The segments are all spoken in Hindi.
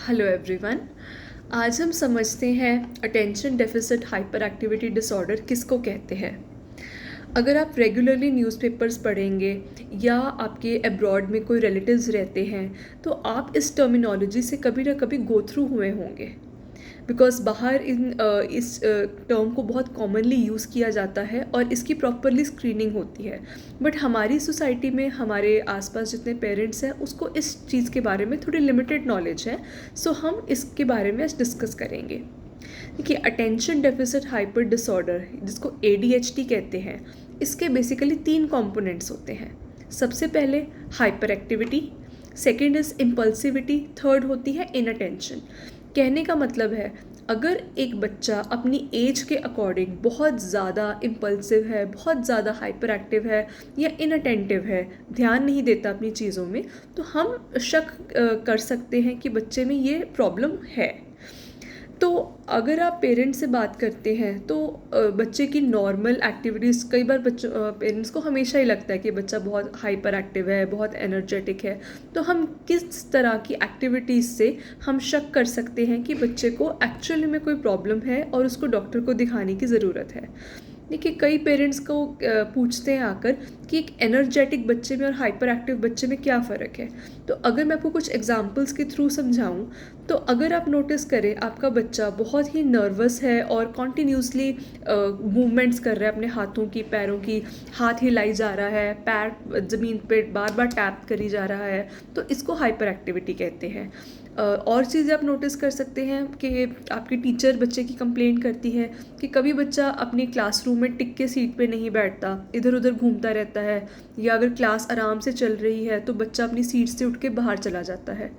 Hello everyone. आज हम समझते हैं attention deficit hyper activity disorder किसको कहते हैं। अगर आप रेगुलरली न्यूज़पेपर्स पढ़ेंगे या आपके अब्रॉड में कोई रिलेटिव्स रहते हैं तो आप इस टर्मिनोलॉजी से कभी ना कभी गो थ्रू हुए होंगे, बिकॉज बाहर इस टर्म को बहुत कॉमनली यूज़ किया जाता है और इसकी प्रॉपरली स्क्रीनिंग होती है। बट हमारी सोसाइटी में हमारे आसपास जितने पेरेंट्स हैं उसको इस चीज़ के बारे में थोड़ी लिमिटेड नॉलेज है। सो हम इसके बारे में आज डिस्कस करेंगे। देखिए, अटेंशन डेफिसिट हाइपर डिसऑर्डर जिसको ADHD कहते हैं, इसके बेसिकली 3 कंपोनेंट्स होते हैं। सबसे पहले hyper activity, second is impulsivity, third होती है इनअटेंशन। कहने का मतलब है, अगर एक बच्चा अपनी एज के अकॉर्डिंग बहुत ज़्यादा इम्पल्सिव है, बहुत ज़्यादा हाइपर एक्टिव है या इनअटेंटिव है, ध्यान नहीं देता अपनी चीज़ों में, तो हम शक कर सकते हैं कि बच्चे में ये प्रॉब्लम है। तो अगर आप पेरेंट्स से बात करते हैं तो बच्चे की नॉर्मल एक्टिविटीज़, कई बार बच्चों पेरेंट्स को हमेशा ही लगता है कि बच्चा बहुत हाइपर एक्टिव है, बहुत एनर्जेटिक है, तो हम किस तरह की एक्टिविटीज़ से हम शक कर सकते हैं कि बच्चे को एक्चुअली में कोई प्रॉब्लम है और उसको डॉक्टर को दिखाने की ज़रूरत है। देखिए, कई पेरेंट्स को पूछते हैं आकर कि एक एनर्जेटिक बच्चे में और हाइपर एक्टिव बच्चे में क्या फ़र्क है। तो अगर मैं आपको कुछ एग्जांपल्स के थ्रू समझाऊं, तो अगर आप नोटिस करें आपका बच्चा बहुत ही नर्वस है और कॉन्टीन्यूसली मूवमेंट्स कर रहा है अपने हाथों की, पैरों की, हाथ हिलाई जा रहा है, पैर ज़मीन पे बार बार टैप करी जा रहा है, तो इसको हाइपर एक्टिविटी कहते हैं। और चीज़ें आप नोटिस कर सकते हैं कि आपकी टीचर बच्चे की कंप्लेंट करती है कि कभी बच्चा अपनी क्लासरूम में टिक के सीट पे नहीं बैठता, इधर उधर घूमता रहता है, या अगर क्लास आराम से चल रही है तो बच्चा अपनी सीट से उठ के बाहर चला जाता है।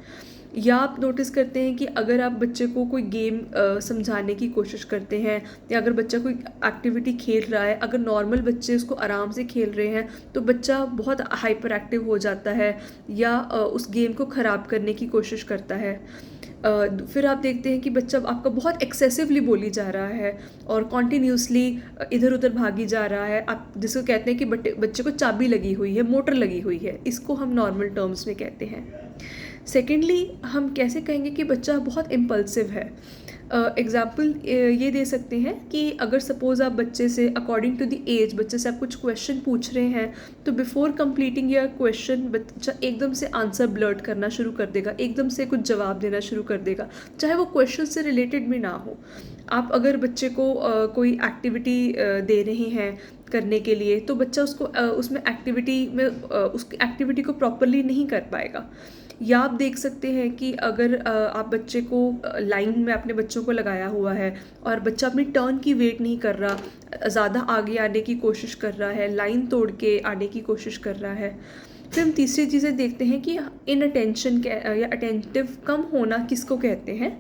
या आप नोटिस करते हैं कि अगर आप बच्चे को कोई गेम समझाने की कोशिश करते हैं या अगर बच्चा कोई एक्टिविटी खेल रहा है, अगर नॉर्मल बच्चे उसको आराम से खेल रहे हैं तो बच्चा बहुत हाइपर एक्टिव हो जाता है या उस गेम को ख़राब करने की कोशिश करता है। फिर आप देखते हैं कि बच्चा आपका बहुत एक्सेसिवली बोली जा रहा है और कॉन्टीन्यूसली इधर उधर भागी जा रहा है। आप जिसको कहते हैं कि बच्चे को चाबी लगी हुई है, मोटर लगी हुई है, इसको हम नॉर्मल टर्म्स में कहते हैं। सेकेंडली, हम कैसे कहेंगे कि बच्चा बहुत इम्पल्सिव है। एग्ज़ाम्पल ये दे सकते हैं कि अगर सपोज़ आप बच्चे से अकॉर्डिंग टू द एज बच्चे से आप कुछ क्वेश्चन पूछ रहे हैं, तो बिफोर कंप्लीटिंग योर क्वेश्चन बच्चा एकदम से आंसर ब्लर्ट करना शुरू कर देगा, एकदम से कुछ जवाब देना शुरू कर देगा, चाहे वो क्वेश्चन से रिलेटेड भी ना हो। आप अगर बच्चे को कोई एक्टिविटी दे रहे हैं करने के लिए, तो बच्चा उसको उसमें एक्टिविटी में उस एक्टिविटी को प्रॉपरली नहीं कर पाएगा। या आप देख सकते हैं कि अगर आप बच्चे को लाइन में अपने बच्चों को लगाया हुआ है और बच्चा अपनी टर्न की वेट नहीं कर रहा, ज़्यादा आगे आने की कोशिश कर रहा है, लाइन तोड़ के आने की कोशिश कर रहा है। फिर हम तीसरी चीज़ें देखते हैं कि इनअटेंशन या अटेंटिव कम होना किसको कहते हैं।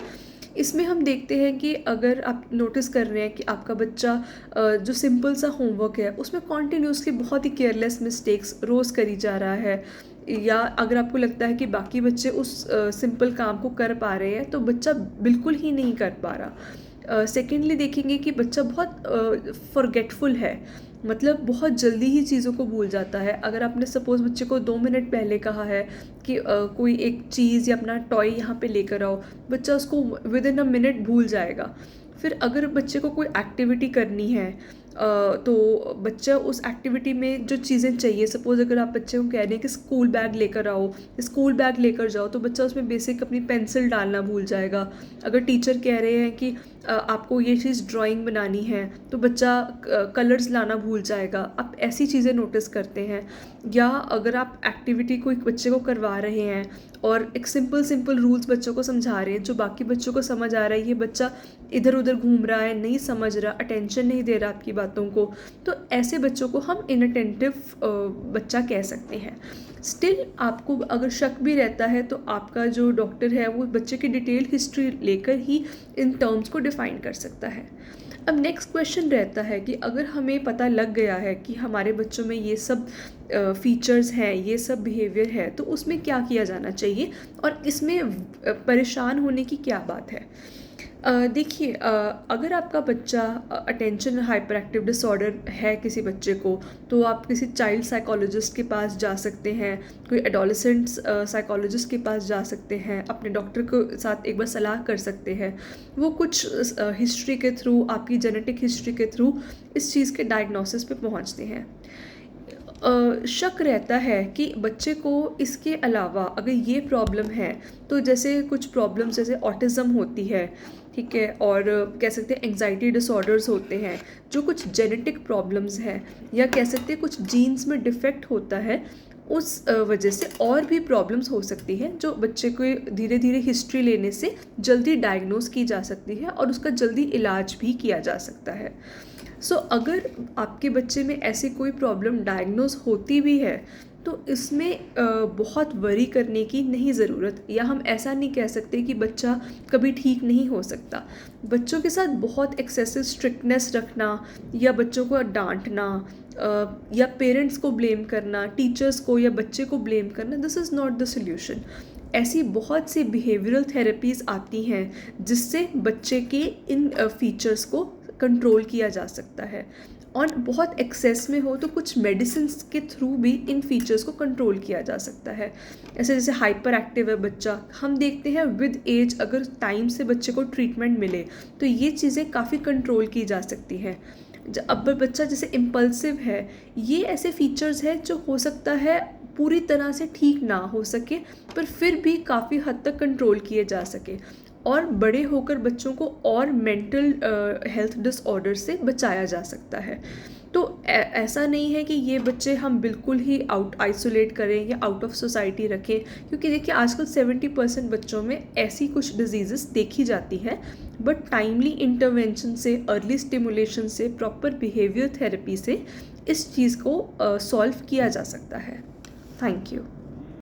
इसमें हम देखते हैं कि अगर आप नोटिस कर रहे हैं कि आपका बच्चा जो सिंपल सा होमवर्क है उसमें कॉन्टीन्यूसली बहुत ही केयरलेस मिस्टेक्स रोज़ करी जा रहा है, या अगर आपको लगता है कि बाकी बच्चे उस सिंपल काम को कर पा रहे हैं तो बच्चा बिल्कुल ही नहीं कर पा रहा। सेकेंडली देखेंगे कि बच्चा बहुत फॉरगेटफुल है, मतलब बहुत जल्दी ही चीज़ों को भूल जाता है। अगर आपने सपोज़ बच्चे को 2 मिनट पहले कहा है कि कोई एक चीज़ या अपना टॉय यहाँ पे लेकर आओ, बच्चा उसको विद इन अ मिनट भूल जाएगा। फिर अगर बच्चे को कोई एक्टिविटी करनी है तो बच्चा उस एक्टिविटी में जो चीज़ें चाहिए, सपोज़ अगर आप बच्चे को कह रहे हैं कि स्कूल बैग लेकर आओ, स्कूल बैग लेकर जाओ, तो बच्चा उसमें बेसिक अपनी पेंसिल डालना भूल जाएगा। अगर टीचर कह रहे हैं कि आपको ये चीज़ ड्राइंग बनानी है, तो बच्चा कलर्स लाना भूल जाएगा। आप ऐसी चीज़ें नोटिस करते हैं। या अगर आप एक्टिविटी को एक बच्चे को करवा रहे हैं और एक सिंपल रूल्स बच्चों को समझा रहे हैं जो बाकी बच्चों को समझ आ रहा है, ये बच्चा इधर उधर घूम रहा है, नहीं समझ रहा, अटेंशन नहीं दे रहा आपकी बातों को, तो ऐसे बच्चों को हम इनअटेंटिव बच्चा कह सकते हैं। स्टिल आपको अगर शक भी रहता है तो आपका जो डॉक्टर है वो बच्चे की डिटेल हिस्ट्री लेकर ही इन टर्म्स को डिफाइन कर सकता है। अब नेक्स्ट क्वेश्चन रहता है कि अगर हमें पता लग गया है कि हमारे बच्चों में ये सब फीचर्स हैं, ये सब बिहेवियर है, तो उसमें क्या किया जाना चाहिए और इसमें परेशान होने की क्या बात है। देखिए, अगर आपका बच्चा अटेंशन हाइपर एक्टिव डिसऑर्डर है किसी बच्चे को, तो आप किसी चाइल्ड साइकोलॉजिस्ट के पास जा सकते हैं, कोई एडोलसेंट साइकोलॉजिस्ट के पास जा सकते हैं, अपने डॉक्टर को साथ एक बार सलाह कर सकते हैं। वो कुछ हिस्ट्री के थ्रू, आपकी जेनेटिक हिस्ट्री के थ्रू इस चीज़ के डायग्नोसिस पे पहुंचते हैं। शक रहता है कि बच्चे को इसके अलावा अगर ये प्रॉब्लम है, तो जैसे कुछ प्रॉब्लम्स जैसे ऑटिज़म होती है, ठीक है, और कह सकते हैं एंग्जाइटी डिसऑर्डर्स होते हैं, जो कुछ जेनेटिक प्रॉब्लम्स हैं, या कह सकते हैं कुछ जीन्स में डिफेक्ट होता है, उस वजह से और भी प्रॉब्लम्स हो सकती हैं, जो बच्चे को धीरे धीरे हिस्ट्री लेने से जल्दी डायग्नोस की जा सकती है और उसका जल्दी इलाज भी किया जा सकता है। अगर आपके बच्चे में ऐसी कोई प्रॉब्लम डायग्नोस होती भी है, तो इसमें बहुत वरी करने की नहीं ज़रूरत, या हम ऐसा नहीं कह सकते कि बच्चा कभी ठीक नहीं हो सकता। बच्चों के साथ बहुत एक्सेसिव स्ट्रिक्टनेस रखना, या बच्चों को डांटना, या पेरेंट्स को ब्लेम करना, टीचर्स को या बच्चे को ब्लेम करना, this is not the solution. ऐसी बहुत सी बिहेवियरल थेरेपीज़ आती हैं जिससे बच्चे के इन फीचर्स को कंट्रोल किया जा सकता है, और बहुत एक्सेस में हो तो कुछ मेडिसिन के थ्रू भी इन फीचर्स को कंट्रोल किया जा सकता है। ऐसे जैसे हाइपर एक्टिव है बच्चा, हम देखते हैं विद एज अगर टाइम से बच्चे को ट्रीटमेंट मिले तो ये चीज़ें काफ़ी कंट्रोल की जा सकती हैं। अब बच्चा जैसे इम्पल्सिव है, ये ऐसे फीचर्स हैं जो हो सकता है पूरी तरह से ठीक ना हो सके, पर फिर भी काफ़ी हद तक कंट्रोल किए जा सके, और बड़े होकर बच्चों को और मेंटल हेल्थ डिसऑर्डर से बचाया जा सकता है। तो ऐसा नहीं है कि ये बच्चे हम बिल्कुल ही आइसोलेट करें या आउट ऑफ सोसाइटी रखें, क्योंकि देखिए आजकल 70% बच्चों में ऐसी कुछ डिजीज़ेस देखी जाती हैं, बट टाइमली इंटरवेंशन से, अर्ली स्टिमुलेशन से, प्रॉपर बिहेवियर थेरेपी से इस चीज़ को सॉल्व किया जा सकता है। Thank you.